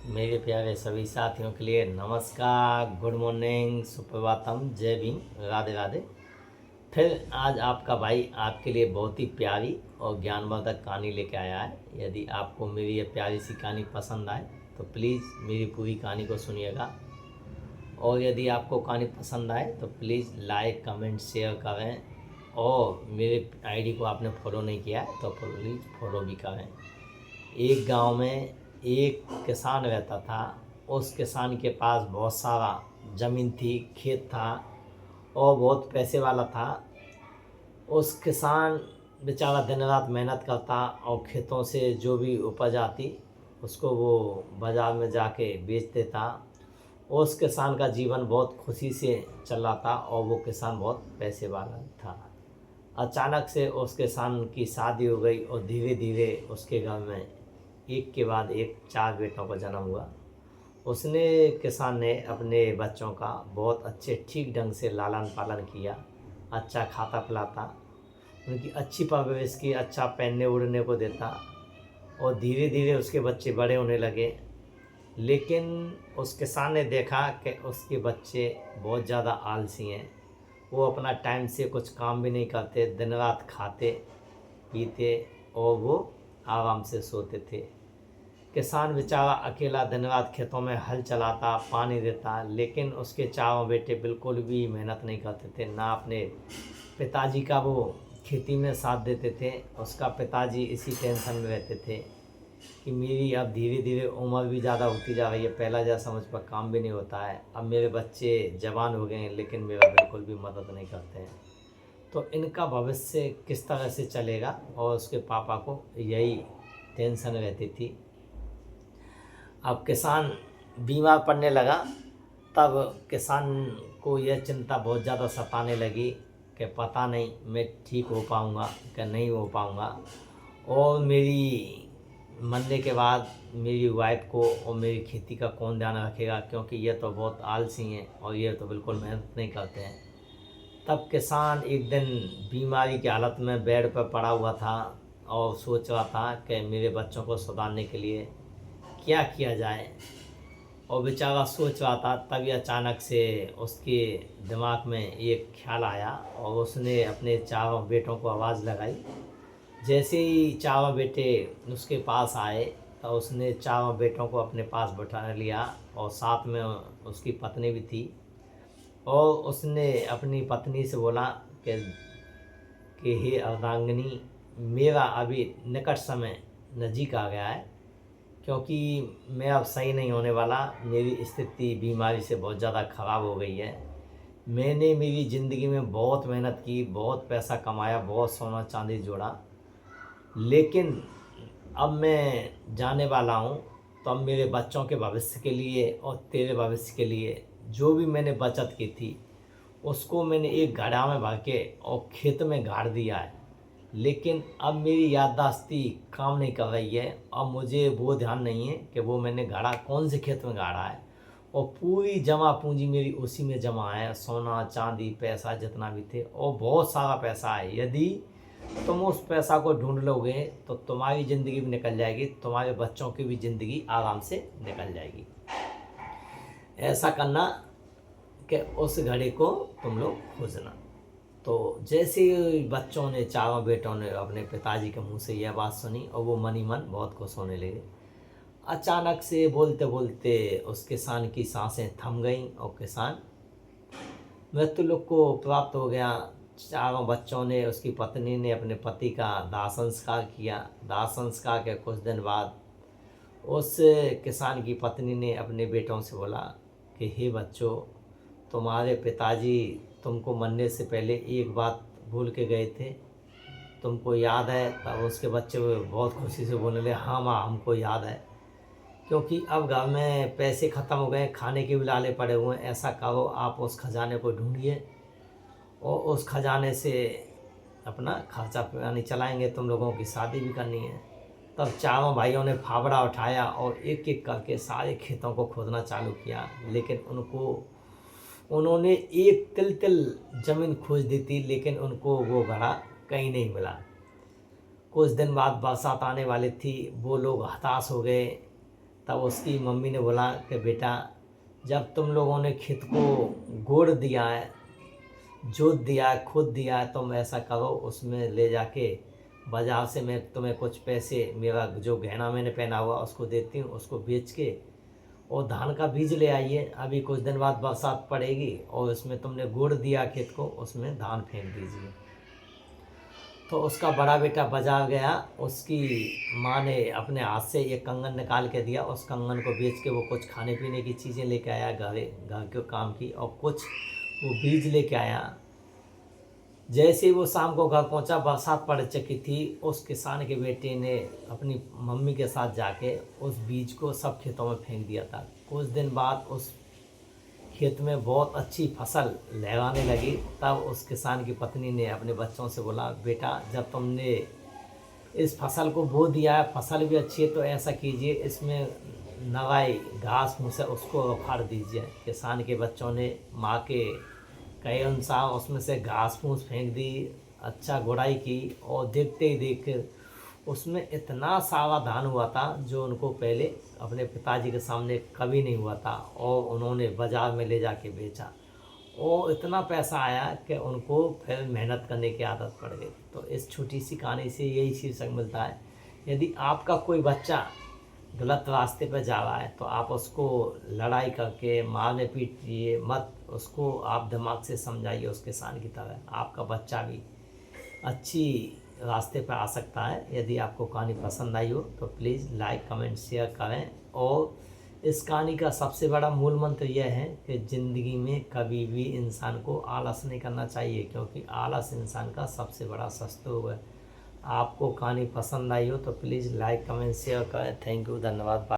मेरे प्यारे सभी साथियों के लिए नमस्कार, गुड मॉर्निंग, सुप्रभातम, जय भीम, राधे राधे। फिर आज आपका भाई आपके लिए बहुत ही प्यारी और ज्ञानवर्धक कहानी लेके आया है। यदि आपको मेरी ये प्यारी सी कहानी पसंद आए तो प्लीज़ मेरी पूरी कहानी को सुनिएगा। और यदि आपको कहानी पसंद आए तो प्लीज़ लाइक, कमेंट, शेयर करें। और मेरे आईडी को आपने फॉलो नहीं किया है तो प्लीज़ फॉलो भी करें। एक गांव में एक किसान रहता था। उस किसान के पास बहुत सारा ज़मीन थी, खेत था और बहुत पैसे वाला था। उस किसान बेचारा दिन रात मेहनत करता और खेतों से जो भी उपज आती उसको वो बाज़ार में जाके बेच देता। उस किसान का जीवन बहुत खुशी से चल रहा था और वो किसान बहुत पैसे वाला था। अचानक से उस किसान की शादी हो गई और धीरे धीरे उसके घर में एक के बाद एक 4 बेटों का जन्म हुआ। उसने किसान ने अपने बच्चों का बहुत अच्छे ठीक ढंग से लालन पालन किया, अच्छा खाता पिलाता, उनकी अच्छी परवरिश की, अच्छा पहनने ओढ़ने को देता। और धीरे धीरे उसके बच्चे बड़े होने लगे। लेकिन उस किसान ने देखा कि उसके बच्चे बहुत ज़्यादा आलसी हैं। वो अपना टाइम से कुछ काम भी नहीं करते, दिन रात खाते पीते और वो आराम से सोते थे। किसान बेचारा अकेला दिन रात खेतों में हल चलाता, पानी देता, लेकिन उसके चारों बेटे बिल्कुल भी मेहनत नहीं करते थे, ना अपने पिताजी का वो खेती में साथ देते थे। उसका पिताजी इसी टेंशन में रहते थे कि मेरी अब धीरे धीरे उम्र भी ज़्यादा होती जा रही है, पहला जैसा मुझ पर काम भी नहीं होता है, अब मेरे बच्चे जवान हो गए हैं लेकिन मेरा बिल्कुल भी मदद नहीं करते हैं, तो इनका भविष्य किस तरह से चलेगा। और उसके पापा को यही टेंशन रहती थी। अब किसान बीमार पड़ने लगा, तब किसान को यह चिंता बहुत ज़्यादा सताने लगी कि पता नहीं मैं ठीक हो पाऊँगा कि नहीं हो पाऊँगा, और मेरी मरने के बाद मेरी वाइफ को और मेरी खेती का कौन ध्यान रखेगा, क्योंकि ये तो बहुत आलसी हैं और ये तो बिल्कुल मेहनत नहीं करते हैं। तब किसान एक दिन बीमारी की हालत में बेड पर पड़ा हुआ था और सोच रहा था कि मेरे बच्चों को सुधारने के लिए क्या किया जाए। और बेचारा सोच रहा था, तभी अचानक से उसके दिमाग में एक ख्याल आया और उसने अपने चारों बेटों को आवाज़ लगाई। जैसे ही चारों बेटे उसके पास आए तो उसने चारों बेटों को अपने पास बैठा लिया और साथ में उसकी पत्नी भी थी। और उसने अपनी पत्नी से बोला कि हे अर्धांगिनी, मेरा अभी निकट समय नज़दीक आ गया है, क्योंकि मैं अब सही नहीं होने वाला। मेरी स्थिति बीमारी से बहुत ज़्यादा ख़राब हो गई है। मैंने मेरी ज़िंदगी में बहुत मेहनत की, बहुत पैसा कमाया, बहुत सोना चांदी जोड़ा, लेकिन अब मैं जाने वाला हूँ। तो अब मेरे बच्चों के भविष्य के लिए और तेरे भविष्य के लिए जो भी मैंने बचत की थी उसको मैंने एक घड़ा में भर के और खेत में गाड़ दिया है। लेकिन अब मेरी याददाश्ती काम नहीं कर रही है। अब मुझे वो ध्यान नहीं है कि वो मैंने गाड़ा कौन से खेत में गाड़ा है। और पूरी जमा पूंजी मेरी उसी में जमा है, सोना चांदी पैसा जितना भी थे, और बहुत सारा पैसा है। यदि तुम उस पैसा को ढूंढ लोगे तो तुम्हारी ज़िंदगी भी निकल जाएगी, तुम्हारे बच्चों की भी ज़िंदगी आराम से निकल जाएगी। ऐसा करना कि उस घड़ी को तुम लोग खोजना। तो जैसे ही बच्चों ने, चारों बेटों ने अपने पिताजी के मुंह से यह बात सुनी और वो मन ही मन बहुत खुश होने लगे। अचानक से बोलते बोलते उस किसान की सांसें थम गईं और किसान मृत्यु लोक को प्राप्त हो गया। चारों बच्चों ने, उसकी पत्नी ने अपने पति का दाह संस्कार किया। दाह संस्कार के कुछ दिन बाद उस किसान की पत्नी ने अपने बेटों से बोला कि हे बच्चों, तुम्हारे पिताजी तुमको मरने से पहले एक बात भूल के गए थे, तुमको याद है? तब उसके बच्चे बहुत खुशी से बोलने लगे, हाँ माँ, हमको याद है, क्योंकि अब घर में पैसे ख़त्म हो गए, खाने के भी लाले पड़े हुए हैं। ऐसा करो, आप उस खजाने को ढूंढिए और उस खजाने से अपना खर्चा पानी चलाएंगे, तुम लोगों की शादी भी करनी है। तब चारों भाइयों ने फावड़ा उठाया और एक एक करके सारे खेतों को खोदना चालू किया, लेकिन उन्होंने एक तिल तिल ज़मीन खोज दी थी, लेकिन उनको वो घड़ा कहीं नहीं मिला। कुछ दिन बाद बरसात आने वाली थी, वो लोग हताश हो गए। तब उसकी मम्मी ने बोला कि बेटा, जब तुम लोगों ने खेत को गोड़ दिया है, जोत दिया है, खोद दिया है, तुम ऐसा करो, उसमें ले जाके बाज़ार से मैं तुम्हें कुछ पैसे, मेरा जो गहना मैंने पहना हुआ उसको देती हूँ, उसको बेच के और धान का बीज ले आइए। अभी कुछ दिन बाद बरसात पड़ेगी और उसमें तुमने गोड़ दिया खेत को, उसमें धान फेंक दीजिए। तो उसका बड़ा बेटा बाजार गया, उसकी माँ ने अपने हाथ से एक कंगन निकाल के दिया, उस कंगन को बेच के वो कुछ खाने पीने की चीज़ें लेके आया, घर के काम की, और कुछ वो बीज लेके आया। जैसे ही वो शाम को घर पहुंचा, बरसात पड़ चुकी थी। उस किसान के बेटे ने अपनी मम्मी के साथ जाके उस बीज को सब खेतों में फेंक दिया था। कुछ दिन बाद उस खेत में बहुत अच्छी फसल लहराने लगी। तब उस किसान की पत्नी ने अपने बच्चों से बोला, बेटा, जब तुमने इस फसल को बो दिया है, फसल भी अच्छी है, तो ऐसा कीजिए, इसमें नवाई घास फूस है उसको उखाड़ दीजिए। किसान के बच्चों ने माँ के कई अनुसार उसमें से घास फूस फेंक दी, अच्छा गुड़ाई की, और देखते ही देख उसमें इतना सारा धान हुआ था जो उनको पहले अपने पिताजी के सामने कभी नहीं हुआ था। और उन्होंने बाज़ार में ले जाके बेचा और इतना पैसा आया कि उनको फिर मेहनत करने की आदत पड़ गई। तो इस छोटी सी कहानी से यही शीर्षक मिलता है, यदि आपका कोई बच्चा गलत रास्ते पर जा रहा है तो आप उसको लड़ाई करके मारने पीटिए मत, उसको आप दिमाग से समझाइए। उस किसान की तरह आपका बच्चा भी अच्छी रास्ते पर आ सकता है। यदि आपको कहानी पसंद आई हो तो प्लीज़ लाइक कमेंट शेयर करें। और इस कहानी का सबसे बड़ा मूल मंत्र यह है कि ज़िंदगी में कभी भी इंसान को आलस नहीं करना चाहिए, क्योंकि आलस इंसान का सबसे बड़ा शत्रु है। आपको कहानी पसंद आई हो तो प्लीज़ लाइक कमेंट शेयर करें। थैंक यू, धन्यवाद।